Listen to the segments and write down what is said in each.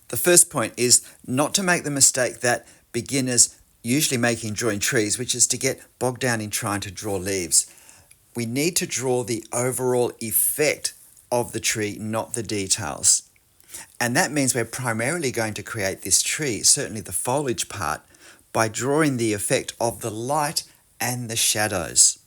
The first point is not to make the mistake that beginners usually make in drawing trees, which is to get bogged down in trying to draw leaves. We need to draw the overall effect of the tree, not the details. And that means we're primarily going to create this tree, certainly the foliage part, by drawing the effect of the light and the shadows.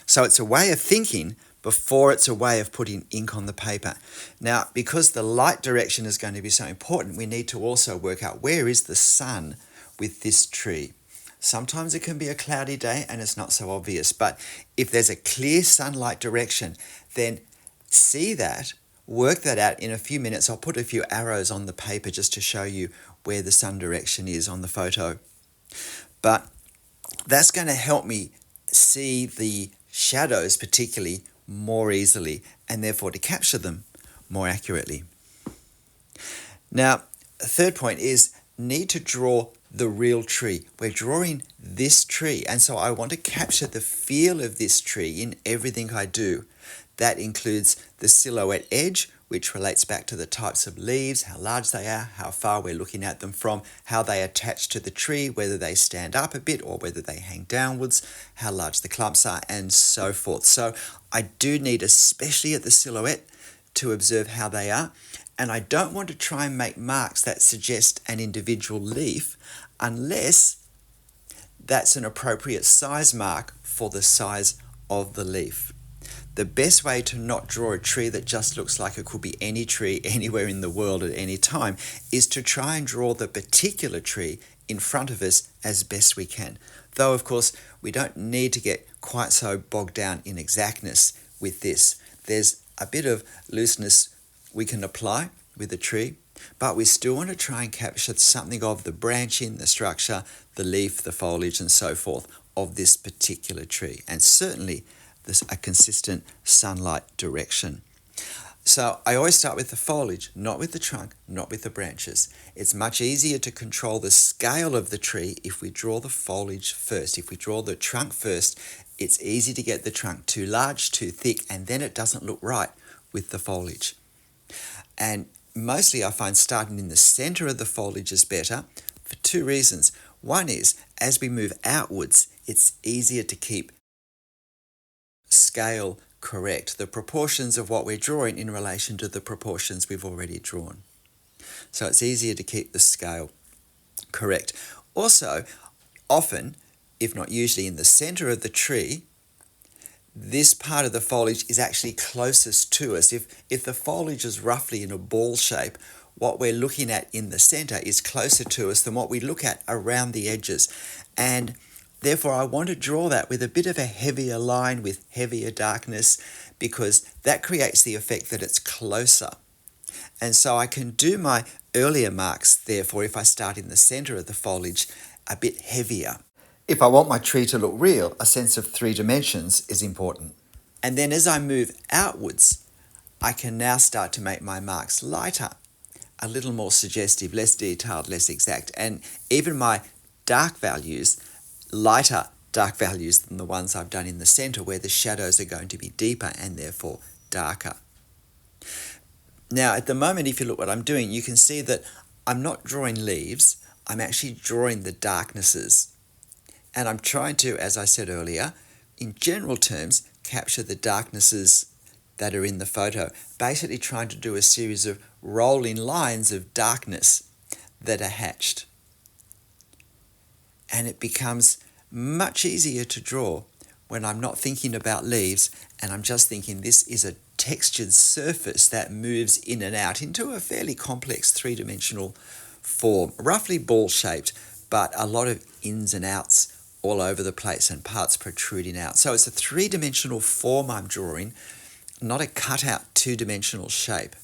So it's a way of thinking before it's a way of putting ink on the paper. Now, because the light direction is going to be so important, we need to also work out where is the sun with this tree. Sometimes it can be a cloudy day and it's not so obvious, but if there's a clear sunlight direction, then see that, work that out in a few minutes. I'll put a few arrows on the paper just to show you where the sun direction is on the photo. But that's going to help me see the shadows particularly more easily and therefore to capture them more accurately. Now, a third point is need to draw the real tree. We're drawing this tree, and so I want to capture the feel of this tree in everything I do. That includes the silhouette edge, which relates back to the types of leaves, how large they are, how far we're looking at them from, how they attach to the tree, whether they stand up a bit or whether they hang downwards, how large the clumps are, and so forth. So I do need, especially at the silhouette, to observe how they are. And I don't want to try and make marks that suggest an individual leaf unless that's an appropriate size mark for the size of the leaf. The best way to not draw a tree that just looks like it could be any tree anywhere in the world at any time is to try and draw the particular tree in front of us as best we can. Though, of course, we don't need to get quite so bogged down in exactness with this. There's a bit of looseness we can apply with the tree, but we still want to try and capture something of the branching, the structure, the leaf, the foliage, and so forth of this particular tree. And certainly there's a consistent sunlight direction. So I always start with the foliage, not with the trunk, not with the branches. It's much easier to control the scale of the tree if we draw the foliage first. If we draw the trunk first, it's easy to get the trunk too large, too thick, and then it doesn't look right with the foliage. And mostly I find starting in the center of the foliage is better for two reasons. One is, as we move outwards, it's easier to keep scale correct, the proportions of what we're drawing in relation to the proportions we've already drawn. So it's easier to keep the scale correct. Also, often, if not usually in the center of the tree, this part of the foliage is actually closest to us. If the foliage is roughly in a ball shape, what we're looking at in the center is closer to us than what we look at around the edges. And therefore, I want to draw that with a bit of a heavier line with heavier darkness because that creates the effect that it's closer. And so I can do my earlier marks, therefore, if I start in the center of the foliage, a bit heavier. If I want my tree to look real, a sense of 3 dimensions is important. And then as I move outwards, I can now start to make my marks lighter, a little more suggestive, less detailed, less exact. And even my dark values, lighter dark values than the ones I've done in the center where the shadows are going to be deeper and therefore darker. Now, at the moment, if you look what I'm doing, you can see that I'm not drawing leaves, I'm actually drawing the darknesses. And I'm trying to, as I said earlier, in general terms, capture the darknesses that are in the photo. Basically trying to do a series of rolling lines of darkness that are hatched. And it becomes much easier to draw when I'm not thinking about leaves and I'm just thinking this is a textured surface that moves in and out into a fairly complex 3-dimensional form, roughly ball-shaped, but a lot of ins and outs all over the place and parts protruding out. So it's a 3-dimensional form I'm drawing, not a cut-out 2-dimensional shape.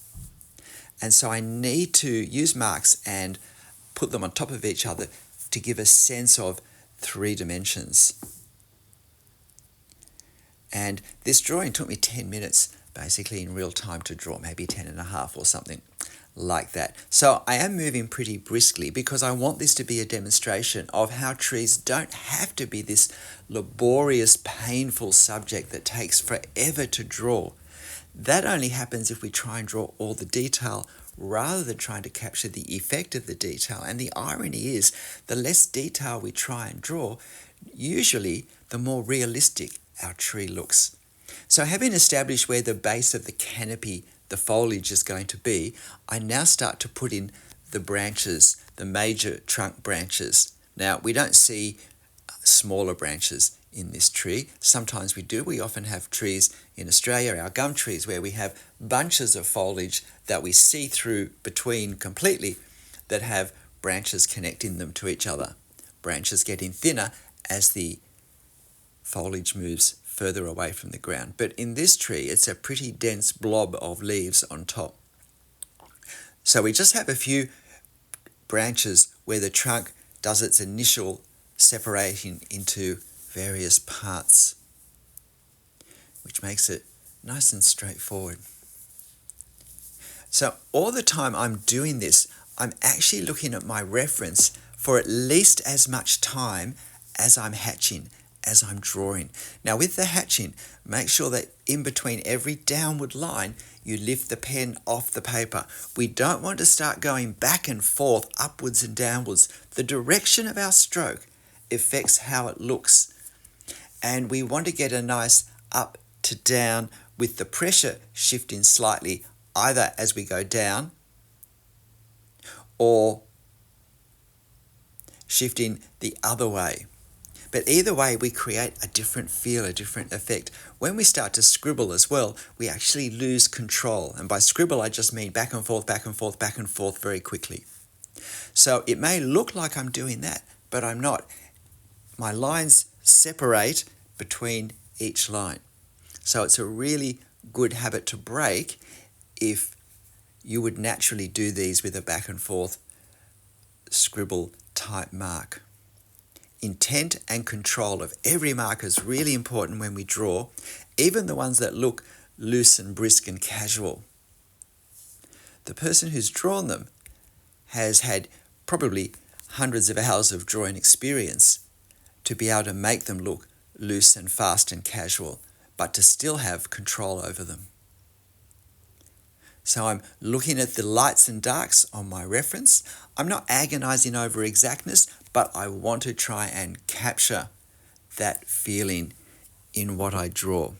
And so I need to use marks and put them on top of each other to give a sense of 3 dimensions. And this drawing took me 10 minutes, basically in real time to draw, maybe 10 and a half or something like that. So I am moving pretty briskly because I want this to be a demonstration of how trees don't have to be this laborious, painful subject that takes forever to draw. That only happens if we try and draw all the detail rather than trying to capture the effect of the detail. And the irony is, the less detail we try and draw, usually the more realistic our tree looks. So having established where the base of the canopy, the foliage is going to be, I now start to put in the branches, the major trunk branches. Now, we don't see smaller branches in this tree. Sometimes we do. We often have trees in Australia, our gum trees, where we have bunches of foliage that we see through between completely that have branches connecting them to each other. Branches getting thinner as the foliage moves further away from the ground. But in this tree, it's a pretty dense blob of leaves on top. So we just have a few branches where the trunk does its initial separating into various parts, which makes it nice and straightforward. So all the time I'm doing this, I'm actually looking at my reference for at least as much time as I'm hatching, as I'm drawing. Now with the hatching, make sure that in between every downward line, you lift the pen off the paper. We don't want to start going back and forth, upwards and downwards. The direction of our stroke affects how it looks. And we want to get a nice up to down with the pressure shifting slightly, either as we go down or shifting the other way. But either way, we create a different feel, a different effect. When we start to scribble as well, we actually lose control. And by scribble, I just mean back and forth, back and forth, back and forth very quickly. So it may look like I'm doing that, but I'm not. My lines separate between each line. So it's a really good habit to break if you would naturally do these with a back and forth scribble type mark. Intent and control of every mark is really important when we draw, even the ones that look loose and brisk and casual. The person who's drawn them has had probably hundreds of hours of drawing experience to be able to make them look loose and fast and casual, but to still have control over them. So I'm looking at the lights and darks on my reference. I'm not agonizing over exactness, but I want to try and capture that feeling in what I draw.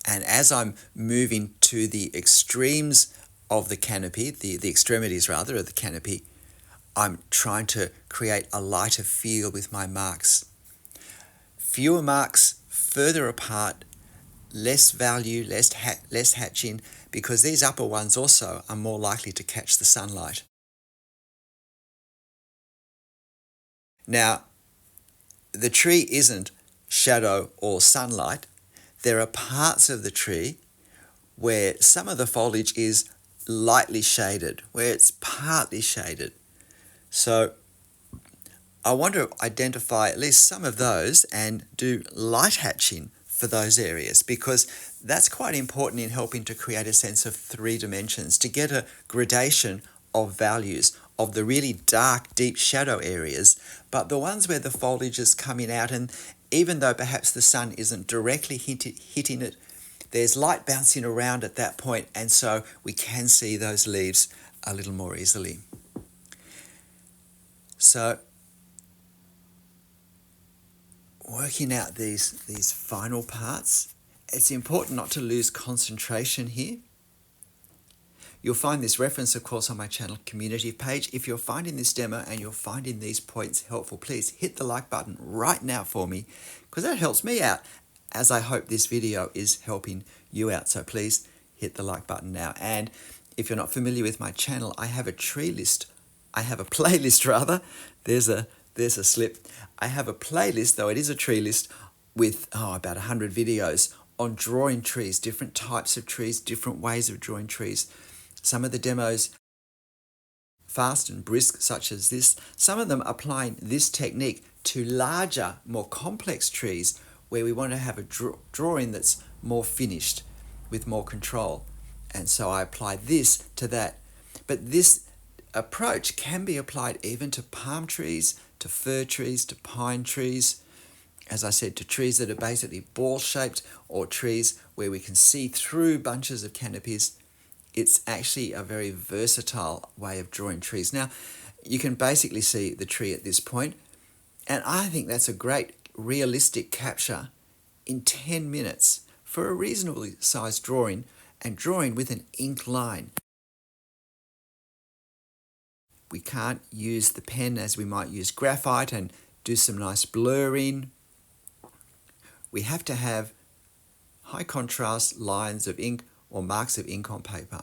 And as I'm moving to the extremes of the canopy, the extremities rather of the canopy, I'm trying to create a lighter feel with my marks. Fewer marks further apart, less value, less hatching, because these upper ones also are more likely to catch the sunlight. Now, the tree isn't shadow or sunlight. There are parts of the tree where some of the foliage is lightly shaded, where it's partly shaded. So I want to identify at least some of those and do light hatching for those areas, because that's quite important in helping to create a sense of three dimensions, to get a gradation of values of the really dark, deep shadow areas, but the ones where the foliage is coming out, and even though perhaps the sun isn't directly hitting it, there's light bouncing around at that point, and so we can see those leaves a little more easily. So working out these final parts, it's important not to lose concentration here. You'll find this reference, of course, on my channel community page. If you're finding this demo and you're finding these points helpful, please hit the like button right now for me, because that helps me out, as I hope this video is helping you out. So please hit the like button now. And if you're not familiar with my channel, I have a playlist rather. There's a slip. I have a playlist, though it is a tree list, with about 100 videos on drawing trees, different types of trees, different ways of drawing trees. Some of the demos fast and brisk, such as this. Some of them applying this technique to larger, more complex trees where we want to have a drawing that's more finished with more control. And so I apply this to that. But this approach can be applied even to palm trees, to fir trees, to pine trees, as I said, to trees that are basically ball-shaped, or trees where we can see through bunches of canopies. It's actually a very versatile way of drawing trees. Now, you can basically see the tree at this point, and I think that's a great realistic capture in 10 minutes for a reasonably sized drawing, and drawing with an ink line. We can't use the pen as we might use graphite and do some nice blurring. We have to have high contrast lines of ink or marks of ink on paper.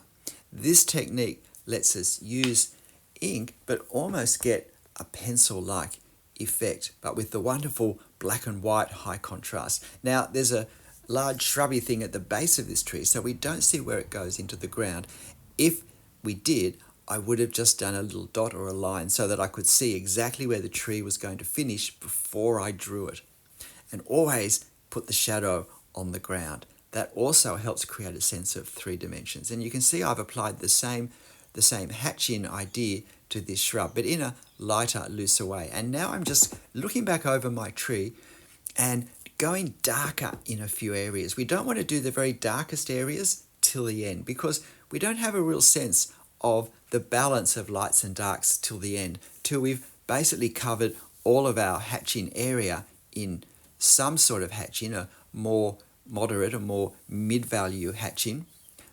This technique lets us use ink but almost get a pencil-like effect, but with the wonderful black and white high contrast. Now, there's a large shrubby thing at the base of this tree, so we don't see where it goes into the ground. If we did, I would have just done a little dot or a line so that I could see exactly where the tree was going to finish before I drew it. And always put the shadow on the ground. That also helps create a sense of 3 dimensions. And you can see I've applied the same hatching idea to this shrub, but in a lighter, looser way. And now I'm just looking back over my tree and going darker in a few areas. We don't want to do the very darkest areas till the end because we don't have a real sense of the balance of lights and darks till the end, till we've basically covered all of our hatching area in some sort of hatching, a more moderate or more mid-value hatching.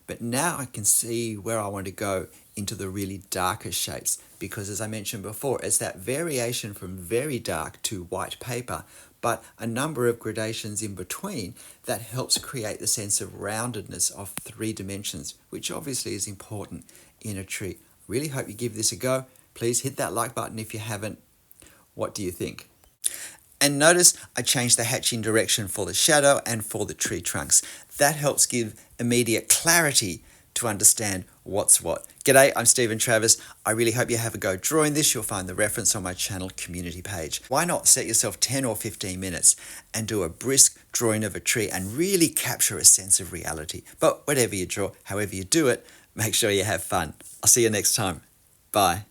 But now I can see where I want to go into the really darkest shapes because, as I mentioned before, it's that variation from very dark to white paper, but a number of gradations in between that helps create the sense of roundedness of 3 dimensions, which obviously is important in a tree. Really hope you give this a go. Please hit that like button if you haven't. What do you think? And notice I changed the hatching direction for the shadow and for the tree trunks. That helps give immediate clarity to understand what's what. G'day, I'm Stephen Travers. I really hope you have a go drawing this. You'll find the reference on my channel community page. Why not set yourself 10 or 15 minutes and do a brisk drawing of a tree and really capture a sense of reality. But whatever you draw, however you do it, make sure you have fun. I'll see you next time. Bye.